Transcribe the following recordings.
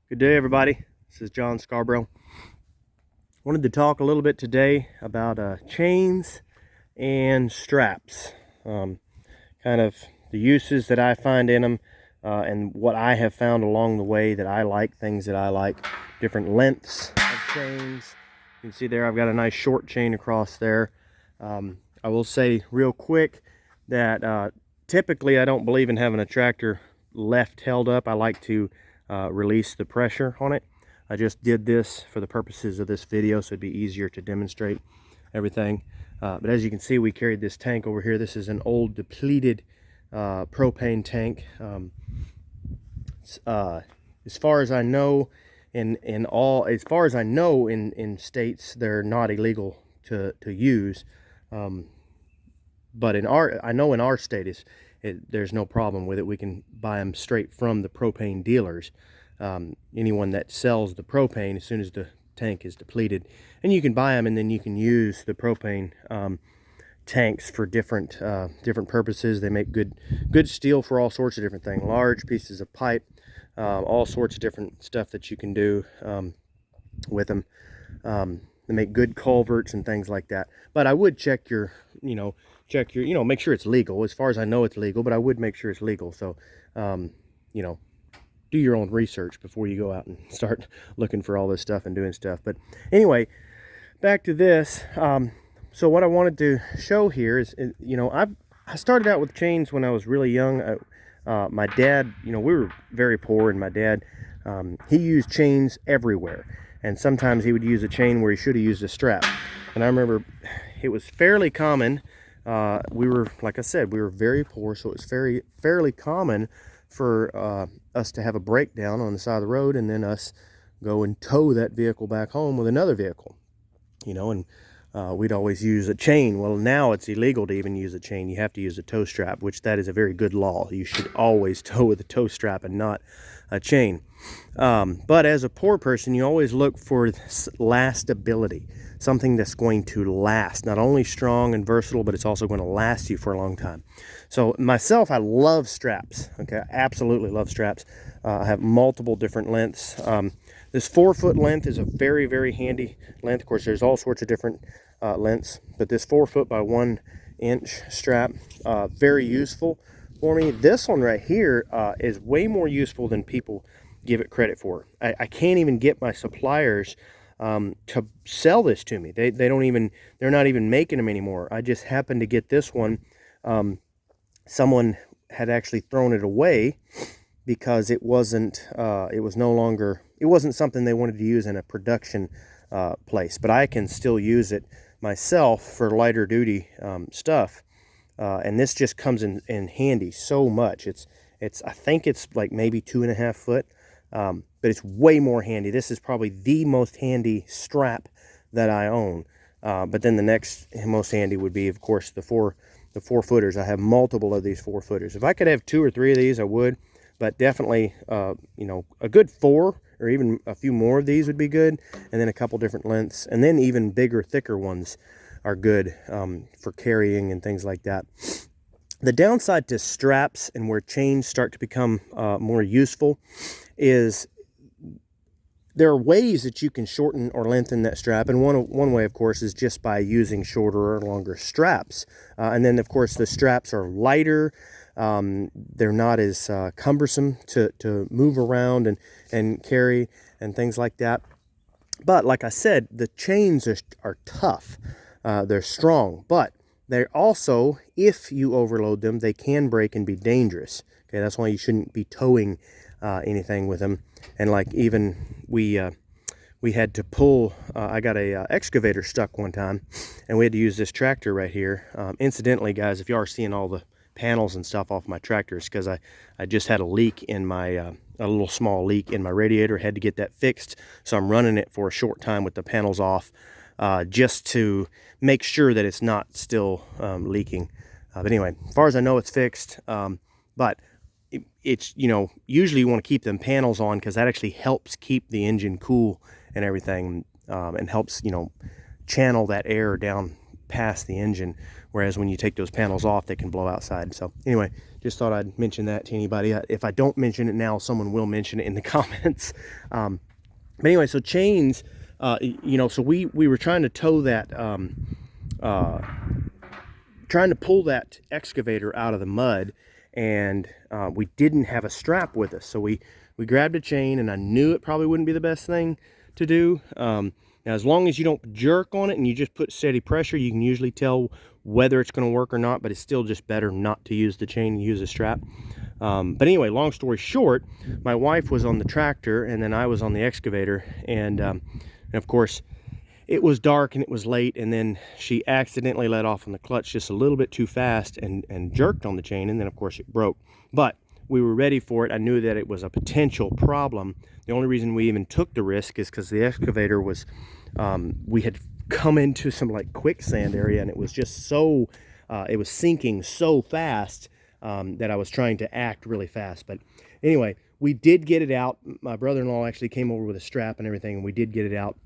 Good day, everybody. This is John Scarborough. Wanted to talk a little bit today about chains and straps, kind of the uses that I find in them, and what I have found along the way that I like, things that I like, different lengths of chains. You can see there I've got a nice short chain across there. I will say real quick that typically I don't believe in having a tractor left held up. I like to release the pressure on it. I just did this for the purposes of this video, so it'd be easier to demonstrate everything. But as you can see, we carried this tank over here. This is an old depleted propane tank. As far as I know, in states, they're not illegal to use. But I know in our state there's no problem with it. We can buy them straight from the propane dealers. Anyone that sells the propane as soon as the tank is depleted, and you can buy them, and then you can use the propane tanks for different purposes. They make good steel for all sorts of different things, large pieces of pipe, all sorts of different stuff that you can do with them. They make good culverts and things like that. But I would check your make sure it's legal. As far as I know, it's legal, but I would make sure it's legal. So do your own research before you go out and start looking for all this stuff and doing stuff. But anyway, back to this. So what I wanted to show here is, I started out with chains when I was really young. My dad, we were very poor, and my dad, he used chains everywhere. And sometimes he would use a chain where he should have used a strap. And I remember it was fairly common. Like I said, we were very poor, so it was fairly common for us to have a breakdown on the side of the road, and then us go and tow that vehicle back home with another vehicle. And we'd always use a chain. Well, now it's illegal to even use a chain. You have to use a tow strap, which that is a very good law. You should always tow with a tow strap and not a chain. But as a poor person, you always look for lastability, something that's going to last, not only strong and versatile, but it's also going to last you for a long time. So myself, I love straps. Okay, I absolutely love straps. I have multiple different lengths. This 4-foot length is a very, very handy length. Of course, there's all sorts of different lengths, but this 4-foot by 1 inch strap, very useful for me. This one right here is way more useful than people give it credit for. I can't even get my suppliers to sell this to me. They're not even making them anymore. I just happened to get this one. Someone had actually thrown it away because it wasn't something they wanted to use in a production place. But I can still use it myself for lighter duty stuff. And this just comes in handy so much. I think it's like maybe 2.5 foot, but it's way more handy. This is probably the most handy strap that I own. But then the next most handy would be, of course, the 4-footers. I have multiple of these 4-footers. If I could have 2 or 3 of these, I would. But definitely, a good 4 or even a few more of these would be good. And then a couple different lengths, and then even bigger, thicker ones are good for carrying and things like that. The downside to straps and where chains start to become more useful is there are ways that you can shorten or lengthen that strap. And one way, of course, is just by using shorter or longer straps. And then, of course, the straps are lighter. They're not as cumbersome to move around and carry and things like that. But like I said, the chains are tough. They're strong, but they're also, if you overload them, they can break and be dangerous. Okay, that's why you shouldn't be towing anything with them. And like even we had to pull, I got a excavator stuck one time, and we had to use this tractor right here. Incidentally, guys, if you are seeing all the panels and stuff off my tractor, it's because I just had a leak in my, a little small leak in my radiator. Had to get that fixed, so I'm running it for a short time with the panels off, just to make sure that it's not still leaking. But anyway, as far as I know, it's fixed. But it's, usually you want to keep them panels on, because that actually helps keep the engine cool and everything, and helps, channel that air down past the engine. Whereas when you take those panels off, they can blow outside. So anyway, just thought I'd mention that to anybody. If I don't mention it now, someone will mention it in the comments. But anyway, so chains, you know, so we were trying to tow that, trying to pull that excavator out of the mud, and we didn't have a strap with us. So we grabbed a chain, and I knew it probably wouldn't be the best thing to do. Now, as long as you don't jerk on it and you just put steady pressure, you can usually tell whether it's going to work or not, but it's still just better not to use the chain and use a strap. But anyway, long story short, my wife was on the tractor and then I was on the excavator, and of course it was dark and it was late, and then she accidentally let off on the clutch just a little bit too fast and jerked on the chain, and then of course it broke. But we were ready for it. I knew that it was a potential problem. The only reason we even took the risk is because the excavator was, we had come into some like quicksand area, and it was just so, it was sinking so fast that I was trying to act really fast. But anyway, we did get it out. My brother-in-law actually came over with a strap and everything, and we did get it out.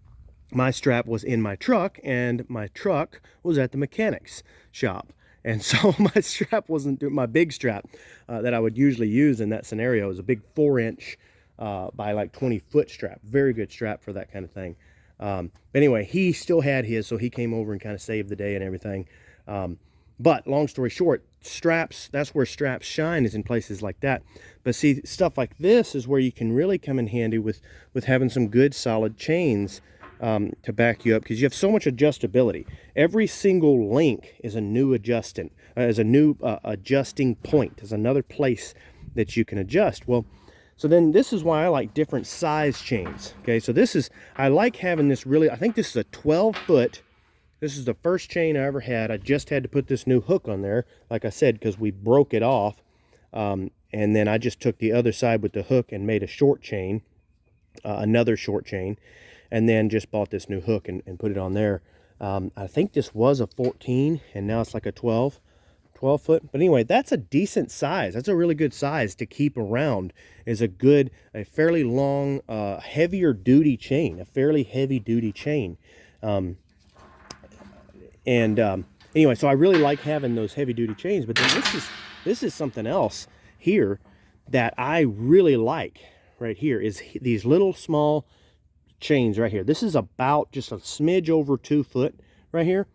My strap was in my truck, and my truck was at the mechanic's shop. And so my strap wasn't, my big strap that I would usually use in that scenario is a big 4-inch by like 20-foot strap. Very good strap for that kind of thing. Anyway, he still had his, so he came over and kind of saved the day and everything. But long story short, straps, that's where straps shine, is in places like that. But see, stuff like this is where you can really come in handy with having some good solid chains to back you up, because you have so much adjustability. Every single link is a new adjusting point. There's another place that you can adjust. Well, so then this is why I like different size chains. Okay, so this is, I like having this really, I think this is a 12-foot. This is the first chain I ever had. I just had to put this new hook on there, like I said, because we broke it off. And then I just took the other side with the hook and made a short chain, another short chain, and then just bought this new hook and put it on there. I think this was a 14, and now it's like a 12 foot. But anyway, that's a decent size. That's a really good size to keep around, is a fairly long, heavier duty chain, a fairly heavy duty chain. Anyway, so I really like having those heavy duty chains. But then this is something else here that I really like right here, is these little small chains right here. This is about just a smidge over 2 foot right here.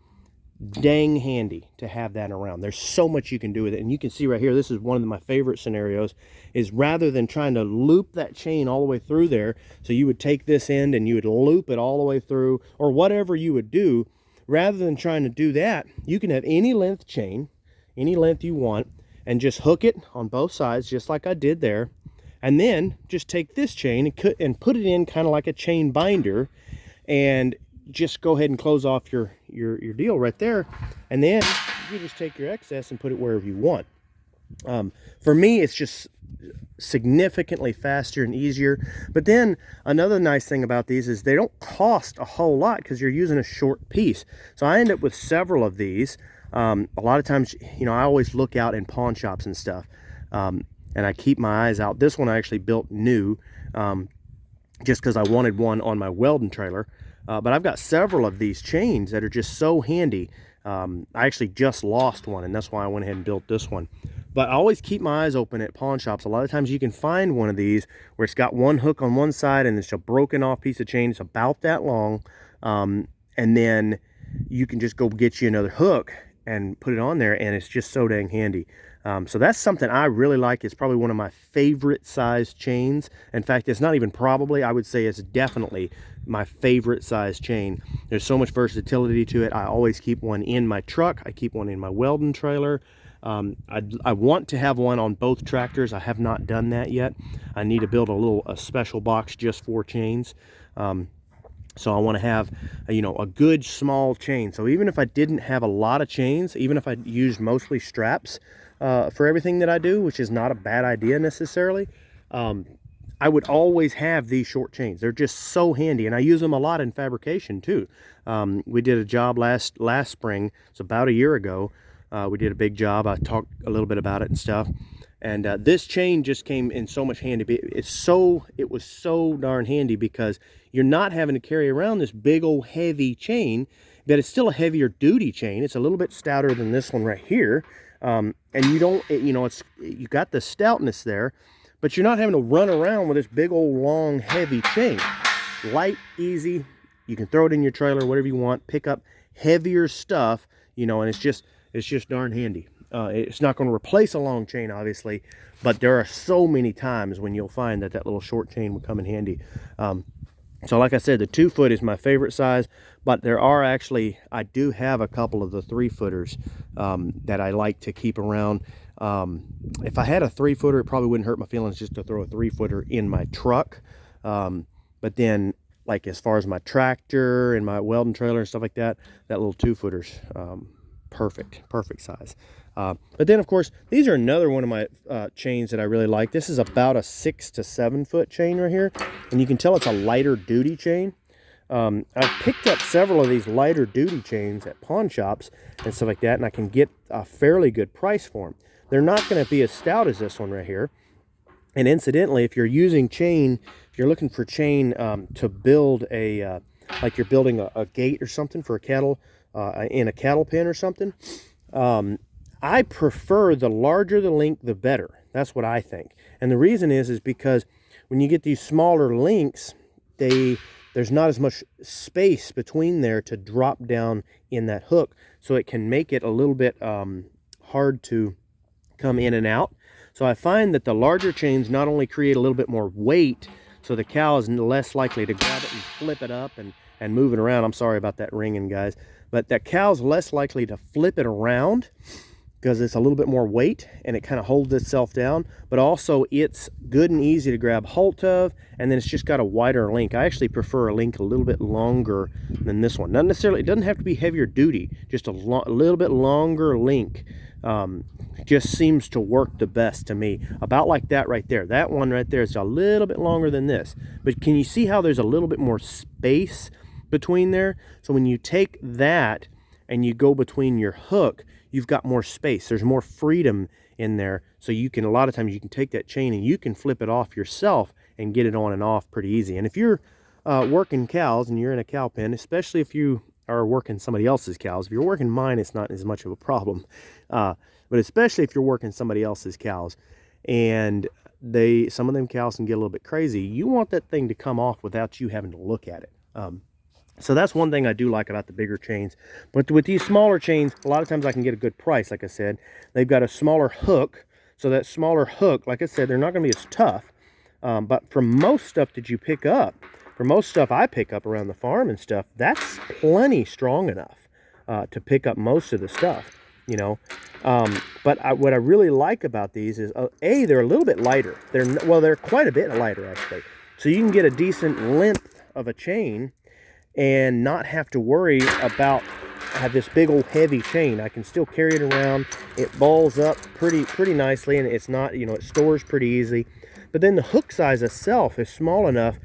Dang handy to have that around. There's so much you can do with it. And you can see right here, this is one of my favorite scenarios, is rather than trying to loop that chain all the way through there, so you would take this end and you would loop it all the way through, or whatever you would do, rather than trying to do that, you can have any length chain, any length you want, and just hook it on both sides, just like I did there. And then just take this chain and put it in kind of like a chain binder, and just go ahead and close off your deal right there. And then you just take your excess and put it wherever you want. For me, it's just significantly faster and easier. But then another nice thing about these is they don't cost a whole lot, because you're using a short piece. So I end up with several of these. A lot of times, you know, I always look out in pawn shops and stuff. And I keep my eyes out. This one I actually built new, just because I wanted one on my welding trailer. But I've got several of these chains that are just so handy. I actually just lost one, and that's why I went ahead and built this one. But I always keep my eyes open at pawn shops. A lot of times you can find one of these where it's got one hook on one side and it's a broken off piece of chain. It's about that long. And then you can just go get you another hook and put it on there, and it's just so dang handy. So that's something I really like. It's probably one of my favorite size chains. In fact, it's not even probably, I would say it's definitely my favorite size chain. There's so much versatility to it. I always keep one in my truck. I keep one in my welding trailer. I want to have one on both tractors. I have not done that yet. I need to build a special box just for chains. So I want to have, you know, a good small chain. So even if I didn't have a lot of chains, even if I used mostly straps for everything that I do, which is not a bad idea necessarily, I would always have these short chains. They're just so handy, and I use them a lot in fabrication too. We did a job last spring. It's about a year ago. We did a big job. I talked a little bit about it and stuff. And this chain just came in so much handy. It was so darn handy, because you're not having to carry around this big old heavy chain, but it's still a heavier duty chain. It's a little bit stouter than this one right here. And you don't, you got the stoutness there, but you're not having to run around with this big old long heavy chain. Light, easy. You can throw it in your trailer, whatever you want. Pick up heavier stuff, and it's just darn handy. It's not going to replace a long chain, obviously, but there are so many times when you'll find that little short chain will come in handy. So like I said, the 2 foot is my favorite size, but there are actually, I do have a couple of the 3 footers that I like to keep around. If I had a 3 footer, it probably wouldn't hurt my feelings just to throw a 3 footer in my truck. But then, like as far as my tractor and my welding trailer and stuff like that, that little 2 footer's perfect size. But then of course, these are another one of my chains that I really like. This is about a 6 to 7 foot chain right here, and you can tell it's a lighter duty chain. I've picked up several of these lighter duty chains at pawn shops and stuff like that, and I can get a fairly good price for them. They're not going to be as stout as this one right here. And incidentally, if you're using chain, if you're looking for chain to build a, like you're building a gate or something for a cattle, in a cattle pen or something, I prefer the larger the link, the better. That's what I think. And the reason is because when you get these smaller links, there's not as much space between there to drop down in that hook. So it can make it a little bit hard to come in and out. So I find that the larger chains not only create a little bit more weight, so the cow is less likely to grab it and flip it up and move it around. I'm sorry about that ringing, guys. But that cow's less likely to flip it around because it's a little bit more weight and it kind of holds itself down. But also it's good and easy to grab hold of, and then it's just got a wider link. I actually prefer a link a little bit longer than this one. Not necessarily, it doesn't have to be heavier duty, just a little bit longer link. Just seems to work the best to me. About like that right there. That one right there is a little bit longer than this. But can you see how there's a little bit more space between there? So when you take that and you go between your hook, you've got more space. There's more freedom in there. So you can, a lot of times you can take that chain and you can flip it off yourself and get it on and off pretty easy. And if you're working cows and you're in a cow pen, especially if you are working somebody else's cows, if you're working mine, it's not as much of a problem. But especially if you're working somebody else's cows and some of them cows can get a little bit crazy, you want that thing to come off without you having to look at it. So that's one thing I do like about the bigger chains. But with these smaller chains, a lot of times I can get a good price. Like I said, they've got a smaller hook. So that smaller hook, like I said, they're not going to be as tough. But for most stuff that you pick up, for most stuff I pick up around the farm and stuff, that's plenty strong enough to pick up most of the stuff, But what I really like about these is, they're a little bit lighter. They're quite a bit lighter, actually. So you can get a decent length of a chain and not have to worry about have this big old heavy chain. I can still carry it around. It balls up pretty nicely, and it's not, it stores pretty easy. But then the hook size itself is small enough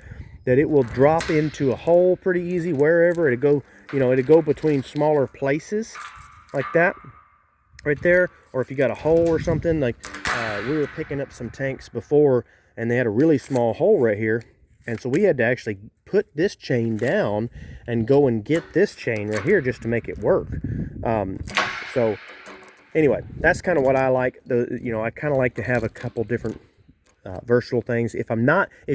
that it will drop into a hole pretty easy wherever it go. It'll go between smaller places like that right there. Or if you got a hole or something, like we were picking up some tanks before and they had a really small hole right here. And so we had to actually put this chain down and go and get this chain right here just to make it work. So anyway, that's kind of what I like. I kind of like to have a couple different versatile things. If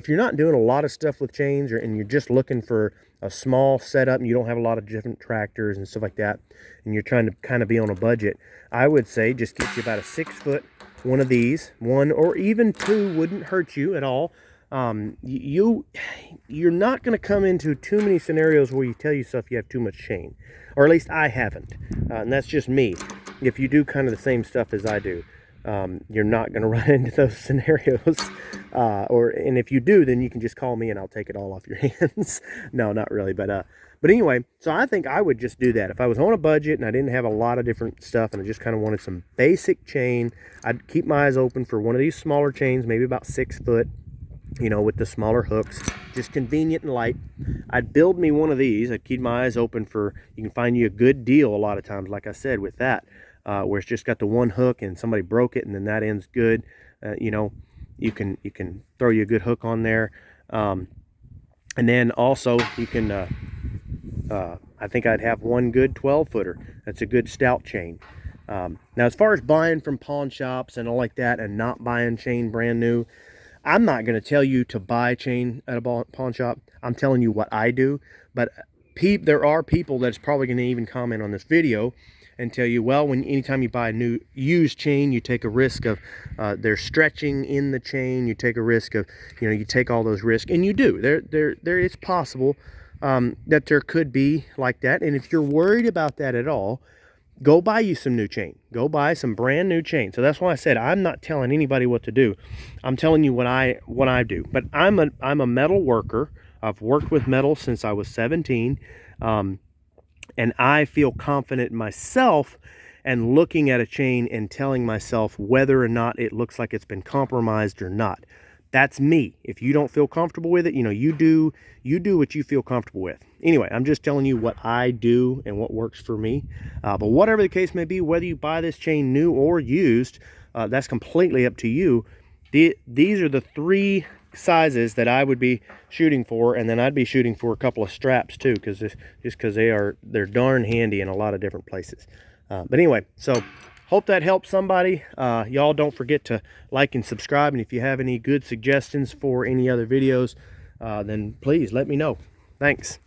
you're not doing a lot of stuff with chains, and you're just looking for a small setup and you don't have a lot of different tractors and stuff like that, and you're trying to kind of be on a budget, I would say just get you about a 6 foot one of these. 1 or even 2 wouldn't hurt you at all. You're not going to come into too many scenarios where you tell yourself you have too much chain, or at least I haven't, and that's just me. If you do kind of the same stuff as I do, you're not going to run into those scenarios, and if you do, then you can just call me and I'll take it all off your hands. No, not really, but anyway, so I think I would just do that. If I was on a budget and I didn't have a lot of different stuff and I just kind of wanted some basic chain, I'd keep my eyes open for one of these smaller chains, maybe about 6 foot, with the smaller hooks, just convenient and light. I'd build me one of these. I'd keep my eyes open for, you can find you a good deal a lot of times, like I said, with that, where it's just got the one hook and somebody broke it and then that end's good. You can throw you a good hook on there. And then also you can, I think I'd have one good 12 footer. That's a good stout chain. Now, as far as buying from pawn shops and all like that and not buying chain brand new, I'm not going to tell you to buy chain at a pawn shop. I'm telling you what I do. But there are people that's probably going to even comment on this video and tell you, well, anytime you buy a new used chain, you take a risk of there's stretching in the chain. You take a risk of, you take all those risks, and you do. It's possible that there could be like that. And if you're worried about that at all, go buy you some new chain. Go buy some brand new chain. So that's why I said I'm not telling anybody what to do. I'm telling you what I do. But I'm a metal worker. I've worked with metal since I was 17. And I feel confident in myself and looking at a chain and telling myself whether or not it looks like it's been compromised or not. That's me. If you don't feel comfortable with it, you do what you feel comfortable with. Anyway, I'm just telling you what I do and what works for me. But whatever the case may be, whether you buy this chain new or used, that's completely up to you. These are the 3 sizes that I would be shooting for, and then I'd be shooting for a couple of straps too, just because they're darn handy in a lot of different places. But anyway, so hope that helps somebody. Y'all don't forget to like and subscribe, and if you have any good suggestions for any other videos, then please let me know. Thanks.